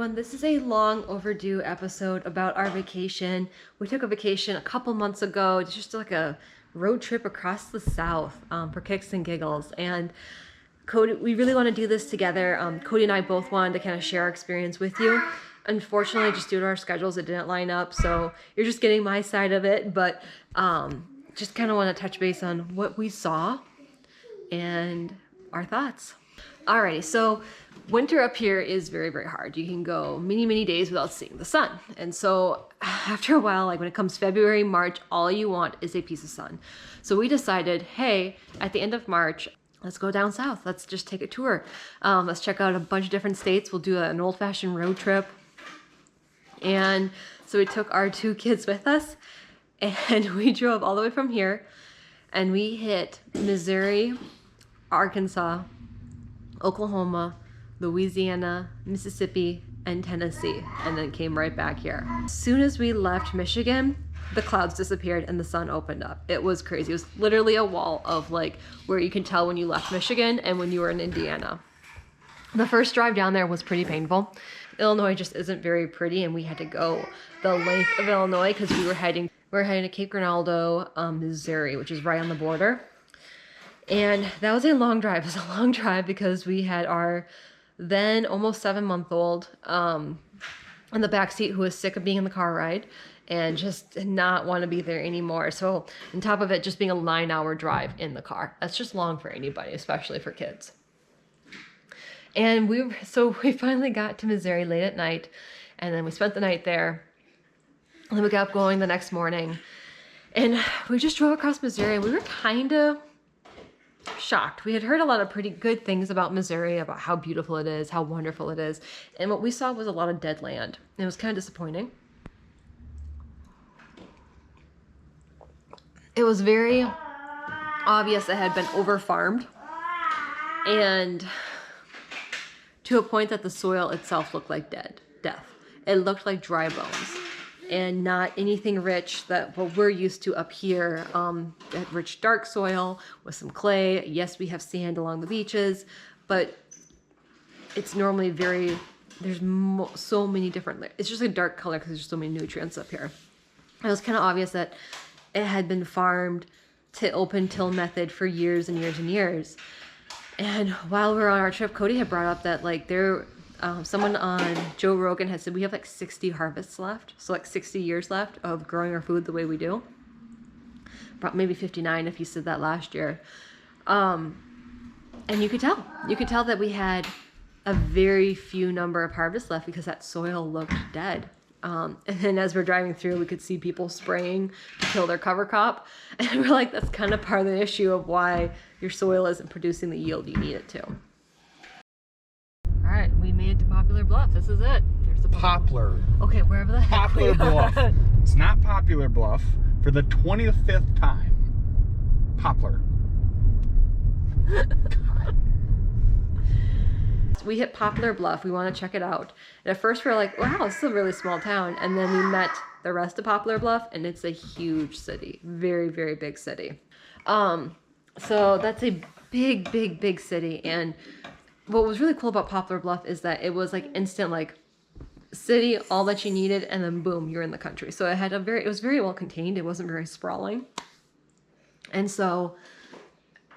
everyone. This is a long overdue episode about our vacation. We took a vacation a couple months ago. It's just like a road trip across the South for kicks and giggles. And Cody, we really want to do this together. Cody and I both wanted to kind of share our experience with you. Unfortunately, just due to our schedules, it didn't line up. So you're just getting my side of it. But just kind of want to touch base on what we saw and our thoughts. Alrighty, so winter up here is very, very hard. You can go many days without seeing the sun. And so after a while, like when it comes February, March, all you want is a piece of sun. So we decided, hey, at the end of March, let's go down south. Let's just take a tour. Let's check out a bunch of different states. We'll do an old-fashioned road trip. And so we took our 2 kids with us and we drove all the way from here and we hit Missouri, Arkansas, Oklahoma, Louisiana, Mississippi, and Tennessee, and then came right back here. As soon as we left Michigan, the clouds disappeared and the sun opened up. It was crazy. It was literally a wall of like where you can tell when you left Michigan and when you were in Indiana. The first drive down there was pretty painful. Illinois just isn't very pretty, and we had to go the length of Illinois because we were heading to Cape Rinaldo, Missouri, which is right on the border. And that was a long drive. It was a long drive because we had our then almost 7-month-old in the backseat who was sick of being in the car ride and just did not want to be there anymore. So on top of it, just being a 9-hour drive in the car. That's just long for anybody, especially for kids. And we finally got to Missouri late at night, and then we spent the night there. And then we got up going the next morning, and we just drove across Missouri, and we were kind of shocked. We had heard a lot of pretty good things about Missouri, about how beautiful it is, how wonderful it is. And what we saw was a lot of dead land. And it was kind of disappointing. It was very obvious it had been over-farmed. And to a point that the soil itself looked like death. It looked like dry bones. And not anything rich that what we're used to up here. That rich dark soil with some clay. Yes, we have sand along the beaches, but it's normally there's so many different layers. It's just a dark color because there's so many nutrients up here. It was kind of obvious that it had been farmed to open till method for years and years and years. And while we were on our trip, Cody had brought up that like someone on Joe Rogan had said we have like 60 harvests left. So like 60 years left of growing our food the way we do. Maybe 59 if you said that last year. And you could tell that we had a very few number of harvests left because that soil looked dead. And then as we're driving through, we could see people spraying to kill their cover crop. And we're like, that's kind of part of the issue of why your soil isn't producing the yield you need it to. All right, we made it to Poplar Bluff. This is it. There's the Poplar. Okay, wherever the heck Poplar Bluff. It's not Poplar Bluff for the 25th time. Poplar. We hit Poplar Bluff. We want to check it out. And at first we were like, wow, this is a really small town. And then we met the rest of Poplar Bluff, and it's a huge city. Very, very big city. So that's a big city. And what was really cool about Poplar Bluff is that it was like instant, like city, all that you needed, and then boom, you're in the country. So it was very well contained. It wasn't very sprawling. And so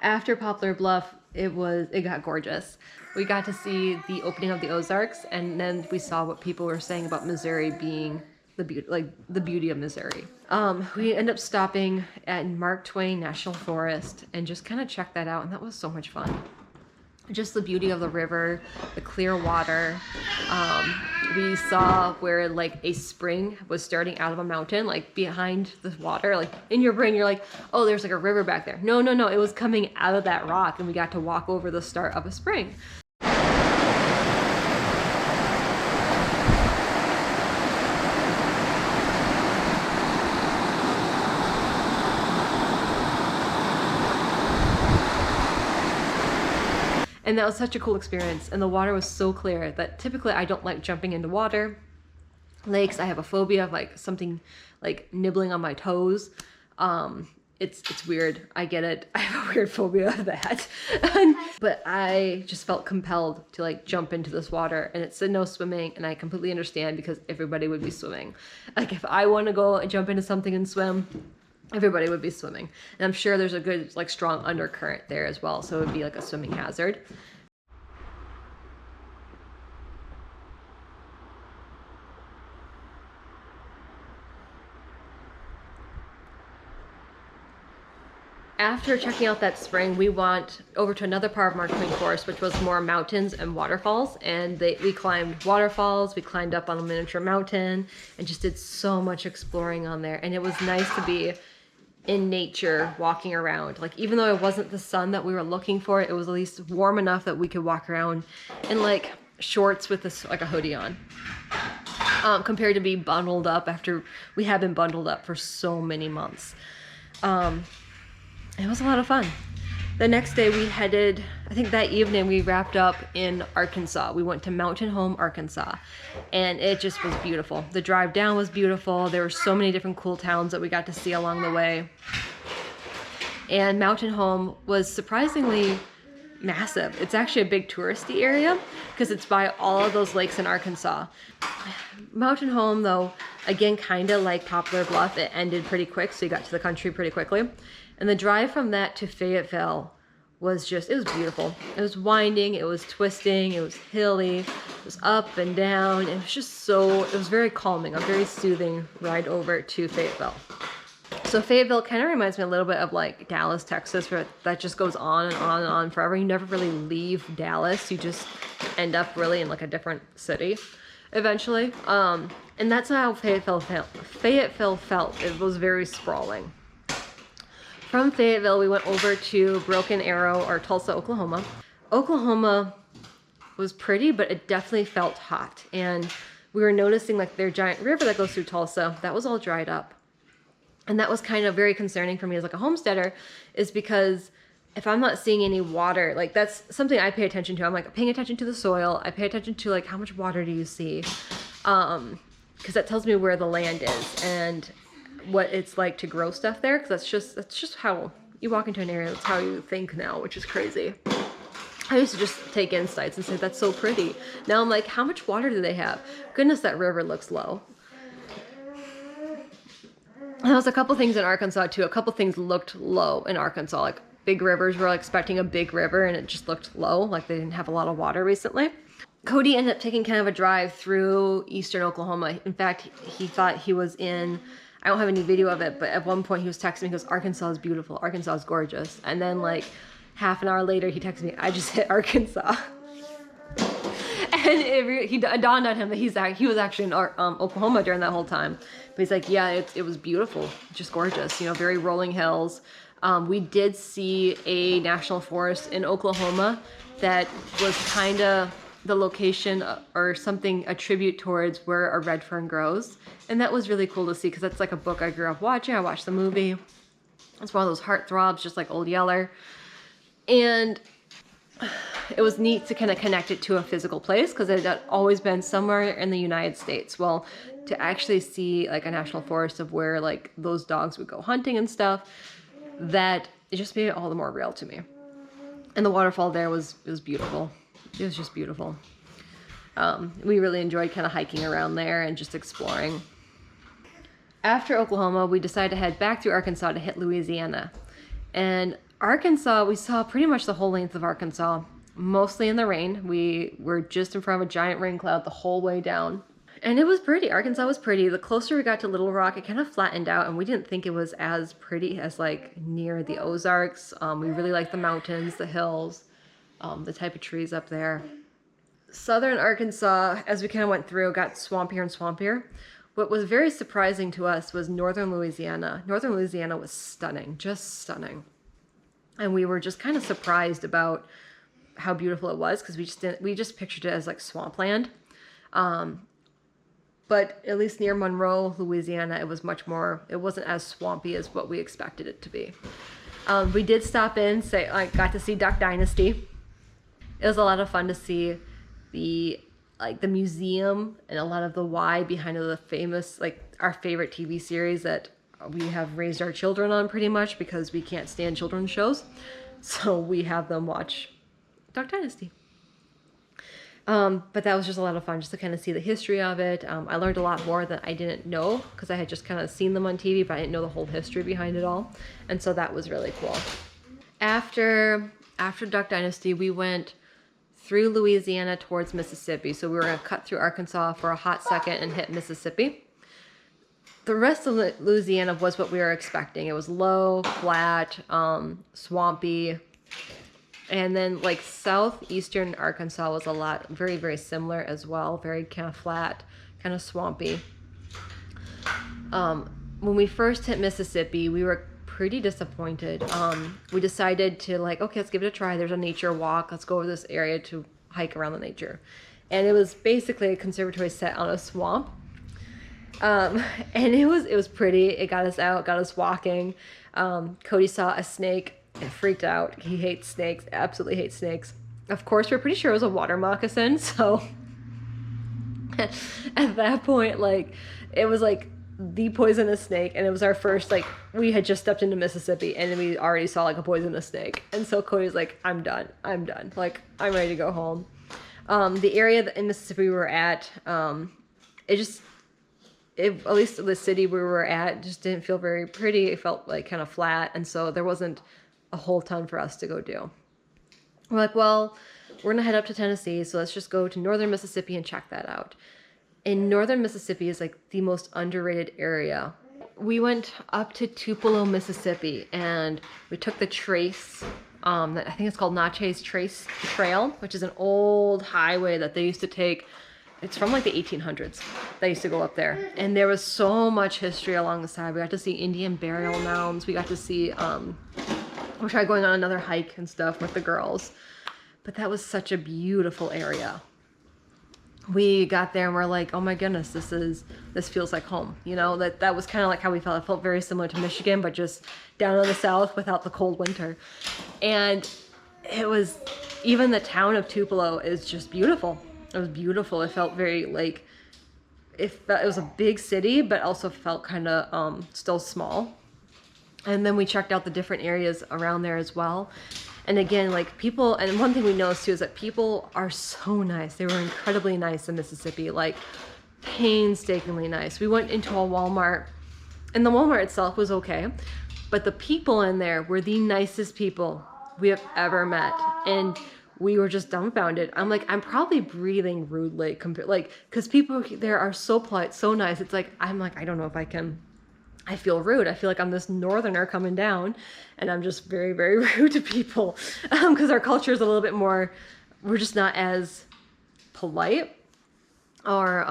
after Poplar Bluff, it got gorgeous. We got to see the opening of the Ozarks, and then we saw what people were saying about Missouri being the beauty of Missouri. We ended up stopping at Mark Twain National Forest and just kind of checked that out, and that was so much fun. Just the beauty of the river, the clear water. We saw where like a spring was starting out of a mountain, like behind the water. Like in your brain, you're like, oh, there's like a river back there. No, it was coming out of that rock, and we got to walk over the start of a spring. And that was such a cool experience. And the water was so clear that typically I don't like jumping into water. Lakes, I have a phobia of like something like nibbling on my toes. It's weird. I get it. I have a weird phobia of that. But I just felt compelled to like jump into this water, and it said no swimming, and I completely understand because everybody would be swimming. Like if I want to go and jump into something and swim, everybody would be swimming. And I'm sure there's a good like strong undercurrent there as well, so it would be like a swimming hazard. After checking out that spring, we went over to another part of our marketing course, which was more mountains and waterfalls. And we climbed waterfalls, we climbed up on a miniature mountain, and just did so much exploring on there. And it was nice to be in nature, walking around. Like even though it wasn't the sun that we were looking for, it was at least warm enough that we could walk around in like shorts with this like a hoodie on. Compared to being bundled up after we had been bundled up for so many months. It was a lot of fun. The next day we headed, I think that evening we wrapped up in Arkansas. We went to Mountain Home, Arkansas, and it just was beautiful. The drive down was beautiful. There were so many different cool towns that we got to see along the way. And Mountain Home was surprisingly massive. It's actually a big touristy area because it's by all of those lakes in Arkansas. Mountain Home, though, again, kind of like Poplar Bluff, it ended pretty quick, so you got to the country pretty quickly. And the drive from that to Fayetteville was just, it was beautiful. It was winding, it was twisting, it was hilly, it was up and down. It was just so, it was very calming, a very soothing ride over to Fayetteville. So Fayetteville kind of reminds me a little bit of like Dallas, Texas, where that just goes on and on and on forever. You never really leave Dallas. You just end up really in like a different city eventually. And that's how Fayetteville felt. It was very sprawling. From Fayetteville, we went over to Broken Arrow, or Tulsa, Oklahoma. Oklahoma was pretty, but it definitely felt hot. And we were noticing like their giant river that goes through Tulsa, that was all dried up. And that was kind of very concerning for me as like a homesteader, is because if I'm not seeing any water, like that's something I pay attention to. I'm like paying attention to the soil. I pay attention to like how much water do you see? Because that tells me where the land is and what it's like to grow stuff there, because that's just how you walk into an area. That's how you think now, which is crazy. I used to just take insights and say that's so pretty. Now I'm like, how much water do they have? Goodness, that river looks low. And there was a couple things in Arkansas too. A couple things looked low in Arkansas, like big rivers. We were expecting a big river and it just looked low, like they didn't have a lot of water recently. Cody ended up taking kind of a drive through eastern Oklahoma. In fact, he thought he was in, I don't have any video of it, but at one point he was texting me, he goes, Arkansas is beautiful, Arkansas is gorgeous. And then like half an hour later, he texted me, I just hit Arkansas. And he dawned on him that he was actually in Oklahoma during that whole time. But he's like, yeah, it was beautiful, just gorgeous, you know, very rolling hills. We did see a national forest in Oklahoma that was kind of the location or something, a tribute towards where a red fern grows. And that was really cool to see because that's like a book I grew up watching. I watched the movie. It's one of those heartthrobs, just like Old Yeller. And it was neat to kind of connect it to a physical place because it had always been somewhere in the United States. Well, to actually see like a national forest of where like those dogs would go hunting and stuff, that it just made it all the more real to me. And the waterfall there was beautiful. It was just beautiful. We really enjoyed kind of hiking around there and just exploring. After Oklahoma, we decided to head back through Arkansas to hit Louisiana. And Arkansas, we saw pretty much the whole length of Arkansas, mostly in the rain. We were just in front of a giant rain cloud the whole way down. And it was pretty. Arkansas was pretty. The closer we got to Little Rock, it kind of flattened out, and we didn't think it was as pretty as like near the Ozarks. We really liked the mountains, the hills, the type of trees up there. Southern Arkansas, as we kind of went through, got swampier and swampier. What was very surprising to us was northern Louisiana. Northern Louisiana was stunning, just stunning. And we were just kind of surprised about how beautiful it was because we just pictured it as like swampland. But at least near Monroe, Louisiana, it was much more, it wasn't as swampy as what we expected it to be. We did stop in, got to see Duck Dynasty. It was a lot of fun to see the museum and a lot of the why behind the famous, like our favorite TV series that we have raised our children on pretty much because we can't stand children's shows. So we have them watch Duck Dynasty. But that was just a lot of fun just to kind of see the history of it. I learned a lot more that I didn't know because I had just kind of seen them on TV, but I didn't know the whole history behind it all. And so that was really cool. After Duck Dynasty, we went through Louisiana towards Mississippi. So we were going to cut through Arkansas for a hot second and hit Mississippi. The rest of Louisiana was what we were expecting. It was low, flat, swampy. And then like southeastern Arkansas was a lot, very, very similar as well. Very kind of flat, kind of swampy. When we first hit Mississippi, we were pretty disappointed. We decided to like, okay, let's give it a try. There's a nature walk. Let's go over this area to hike around the nature. And it was basically a conservatory set on a swamp. And it was pretty. It got us out, got us walking. Cody saw a snake and freaked out. He hates snakes, absolutely hates snakes. Of course, we're pretty sure it was a water moccasin. So at that point, like, it was like the poisonous snake. And it was our first, like, we had just stepped into Mississippi and we already saw like a poisonous snake. And so Cody's like, I'm done. Like, I'm ready to go home. The area in Mississippi we were at, at least the city we were at just didn't feel very pretty. It felt like kind of flat. And so there wasn't a whole ton for us to go do. We're like, well, we're gonna head up to Tennessee, so let's just go to northern Mississippi and check that out. In northern Mississippi is like the most underrated area. We went up to Tupelo, Mississippi, and we took the trace, that I think it's called Natchez Trace Trail, which is an old highway that they used to take. It's from like the 1800s. They used to go up there. And there was so much history along the side. We got to see Indian burial mounds. We got to see, we tried going on another hike and stuff with the girls. But that was such a beautiful area. We got there and we're like, oh my goodness, this feels like home. You know, that was kind of like how we felt. It felt very similar to Michigan, but just down in the south without the cold winter. And it was, even the town of Tupelo is just beautiful. It was beautiful. It felt very like, it was a big city, but also felt kind of still small. And then we checked out the different areas around there as well. And again, like people, and one thing we noticed too is that people are so nice. They were incredibly nice in Mississippi, like painstakingly nice. We went into a Walmart, and the Walmart itself was okay, but the people in there were the nicest people we have ever met. And we were just dumbfounded. I'm like, I'm probably breathing rudely, because people there are so polite, so nice. It's like, I'm like, I don't know if I feel rude. I feel like I'm this northerner coming down and I'm just very, very rude to people. Because our culture is a little bit more, we're just not as polite or,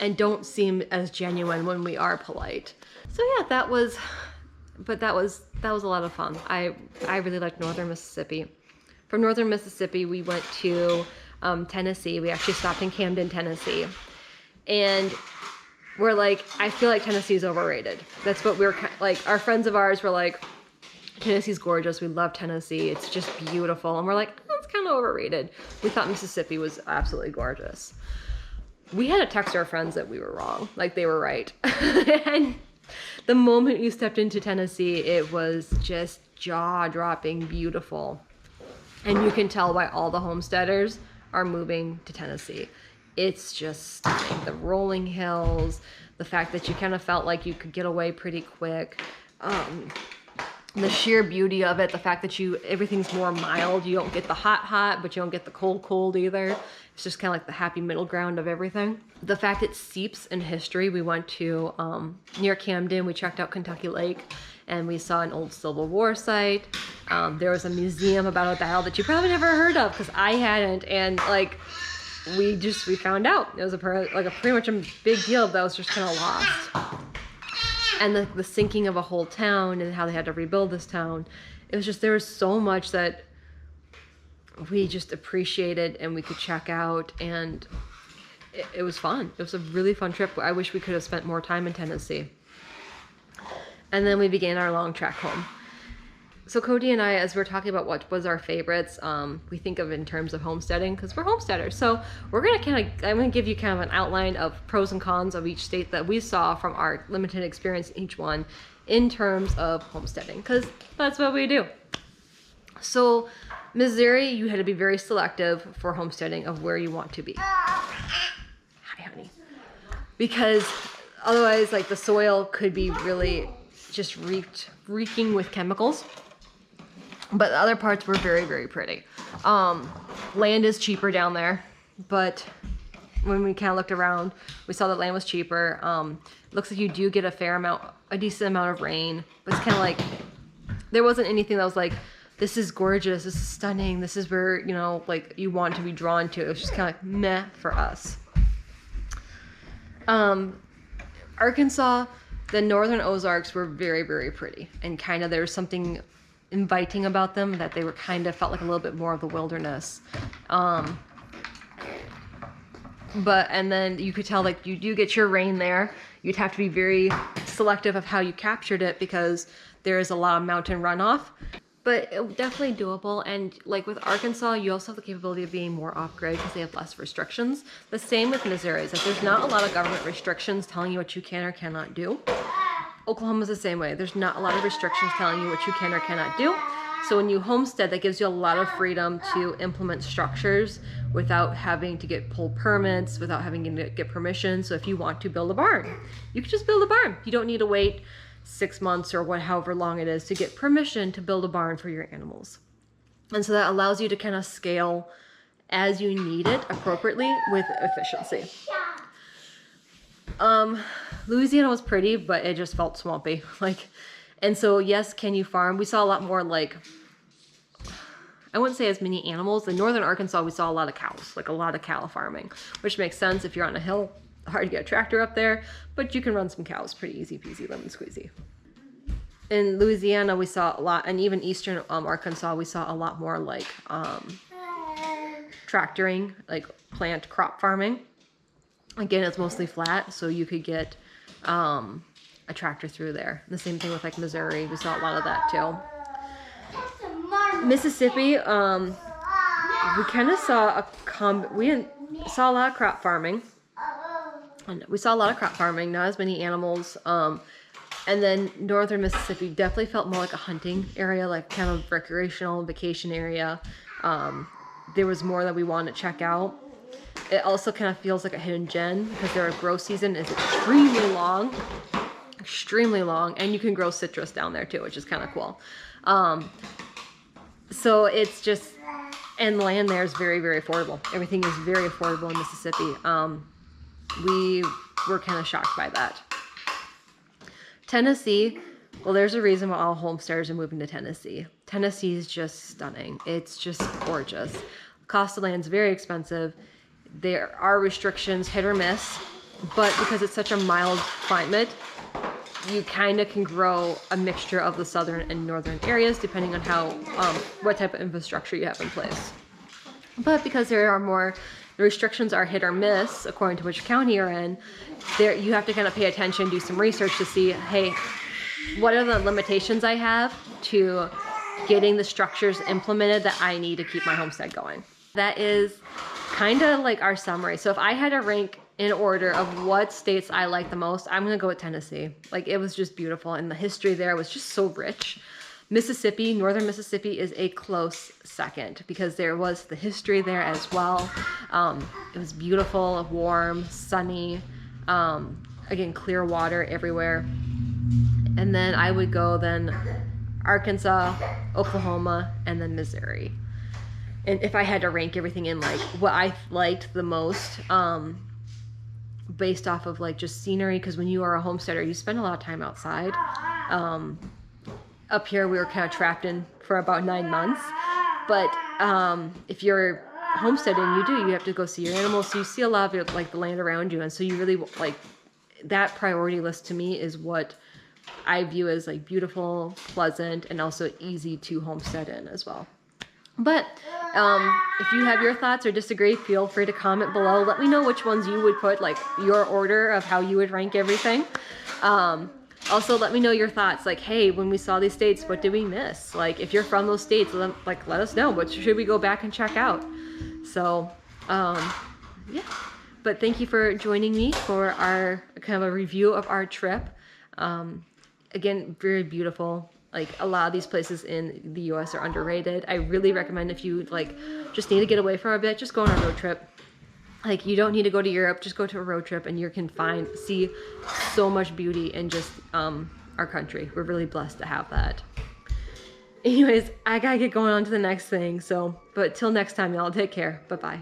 and don't seem as genuine when we are polite. So yeah, that was a lot of fun. I really liked northern Mississippi. From northern Mississippi, we went to Tennessee. We actually stopped in Camden, Tennessee. And we're like, I feel like Tennessee's overrated. That's what we were like. Our friends of ours were like, Tennessee's gorgeous. We love Tennessee. It's just beautiful. And we're like, oh, it's kind of overrated. We thought Mississippi was absolutely gorgeous. We had to text our friends that we were wrong. Like, they were right. And the moment you stepped into Tennessee, it was just jaw-dropping beautiful. And you can tell why all the homesteaders are moving to Tennessee. It's just stunning. The rolling hills, the fact that you kind of felt like you could get away pretty quick, the sheer beauty of it, the fact that everything's more mild. You don't get the hot, but you don't get the cold either. It's just kind of like the happy middle ground of everything. The fact it seeps in history. We went to near Camden. We checked out Kentucky Lake, and we saw an old Civil War site. There was a museum about a battle that you probably never heard of, because I hadn't, and like, we found out it was pretty much a big deal that was just kind of lost. And the sinking of a whole town and how they had to rebuild this town. It was just, there was so much that we just appreciated and we could check out, and it was fun. It was a really fun trip. I wish we could have spent more time in Tennessee. And then we began our long trek home. So Cody and I, as we're talking about what was our favorites, we think of it in terms of homesteading because we're homesteaders. So I'm going to give you kind of an outline of pros and cons of each state that we saw from our limited experience in each one. in terms of homesteading, because that's what we do. So Missouri, you had to be very selective for homesteading of where you want to be. Hi, honey. Because otherwise, like, the soil could be really just reeking with chemicals. But the other parts were very, very pretty. Land is cheaper down there, but when we kind of looked around, we saw that land was cheaper. Looks like you do get a decent amount of rain, but it's kind of like, there wasn't anything that was like, this is gorgeous, this is stunning, this is where, you know, like, you want to be drawn to. It was just kind of like meh for us. Arkansas, the northern Ozarks were very, very pretty, and kind of there was something inviting about them, that they were kind of felt like a little bit more of the wilderness. And then you could tell, like, you do get your rain there. You'd have to be very selective of how you captured it, because there is a lot of mountain runoff, but it, definitely doable. And like with Arkansas, you also have the capability of being more off-grid because they have less restrictions. The same with Missouri. Like, there's not a lot of government restrictions telling you what you can or cannot do. Oklahoma's the same way. There's not a lot of restrictions telling you what you can or cannot do. So when you homestead, that gives you a lot of freedom to implement structures without having to pull permits, without having to get permission. So if you want to build a barn, you can just build a barn. You don't need to wait 6 months or however long it is to get permission to build a barn for your animals. And so that allows you to kind of scale as you need it appropriately with efficiency. Louisiana was pretty, but it just felt swampy. And so yes, can you farm? We saw a lot more, like, I wouldn't say as many animals. In northern Arkansas, we saw a lot of cows, like a lot of cow farming, which makes sense if you're on a hill. Hard to get a tractor up there, but you can run some cows pretty easy peasy lemon squeezy. In Louisiana, we saw a lot, and even eastern Arkansas, we saw a lot more like tractoring, like plant crop farming. Again, it's mostly flat, so you could get a tractor through there. The same thing with like Missouri, we saw a lot of that too. Mississippi, we kind of saw saw a lot of crop farming. We saw a lot of crop farming, not as many animals. And then northern Mississippi definitely felt more like a hunting area, like kind of recreational vacation area. There was more that we wanted to check out. It also kind of feels like a hidden gem because their growth season is extremely long, and you can grow citrus down there too, which is kind of cool. So it's just, and the land there is very, very affordable. Everything is very affordable in Mississippi. We were kind of shocked by that. Tennessee, well, there's a reason why all homesteaders are moving to Tennessee. Tennessee is just stunning. It's just gorgeous. Cost of land is very expensive. There are restrictions, hit or miss, but because it's such a mild climate, you kind of can grow a mixture of the southern and northern areas depending on how, what type of infrastructure you have in place. But because the restrictions are hit or miss according to which county you're in, there you have to kind of pay attention, do some research to see, hey, what are the limitations I have to getting the structures implemented that I need to keep my homestead going. That is kind of like our summary. So if I had to rank in order of what states I like the most, I'm gonna go with Tennessee. Like, it was just beautiful, and the history there was just so rich. Mississippi, northern Mississippi is a close second because there was the history there as well. It was beautiful, warm, sunny, again, clear water everywhere. And then I would go Arkansas, Oklahoma, and then Missouri. And if I had to rank everything in like what I liked the most, based off of like just scenery, because when you are a homesteader, you spend a lot of time outside. Up here, we were kind of trapped in for about 9 months. But if you're homesteading, you have to go see your animals. So you see a lot of it, like the land around you. And so you really like that priority list to me is what I view as like beautiful, pleasant, and also easy to homestead in as well. But if you have your thoughts or disagree, feel free to comment below. Let me know which ones you would put, like your order of how you would rank everything. Also, let me know your thoughts. Like, hey, when we saw these states, what did we miss? Like, if you're from those states, let us know. What should we go back and check out? So, yeah. But thank you for joining me for our kind of a review of our trip. again, very beautiful. Like a lot of these places in the US are underrated. I really recommend if you like just need to get away for a bit, just go on a road trip. Like you don't need to go to Europe, just go to a road trip and you can see so much beauty in just our country. We're really blessed to have that. Anyways, I gotta get going on to the next thing. So, but till next time, y'all, take care. Bye-bye.